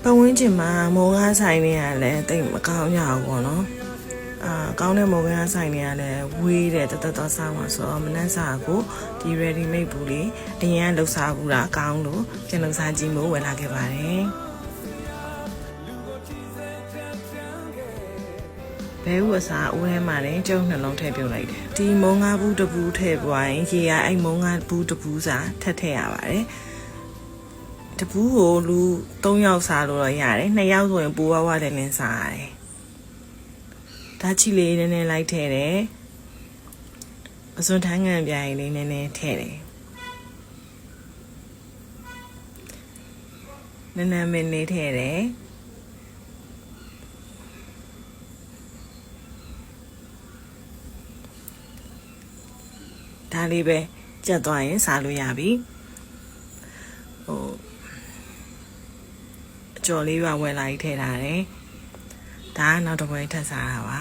ပတ်ဝန်းကျင်မှာမော်ကားဆိုင်တွေကလည်းတိတ်မကောင်းကြဘူးပေါ့နော်ကောင်းတဲ့မော်ကားဆိုင်တွေကလည်းဝေးတယ်တသက်တော့စားမှာဆိုတော့မနှက်စားကိုဒီ ready made ဘူးလေအရင်ကလှုပ်စားဘူးတာကောင်းလို့ပြန်လှုပ်စားကြည့်မို့ဝယ်လာခဲ့ပါတယ်ဘဲဥအစားဦးထဲမှာလည်းကျုံနှလုံးထည့်ပြုတ်လိုက်တယ်ဒီမုံငါးဘူးတပူးထည့်ပွားရင်ရေကအဲ့မုံငါးဘူးတပူးစာထည့်ထည့်ရပါတယ်တပူးကိုလူ3ယောက်စားလို့တော့ရတယ်2ယောက်ဆိုရင်ပိုးဝါးဝါးလည်းလင်းစားရတယ်ဒါချီလေးနည်းနည်းလိုက်ထည့်တယ်အစွန်ထန်းငံပြားလေးနည်းနည်းထည့်တယ်နည်းနည်းမင်းလေးထည့်တယ်ဒါလေးပဲကြက်သွားရင်စားလို့ရပြီအကျော်လေးပါဝယ်လာပြီးထည့်ထားတယ်ဒါကနောက်တစ်ပွဲထပ်စားတာပါ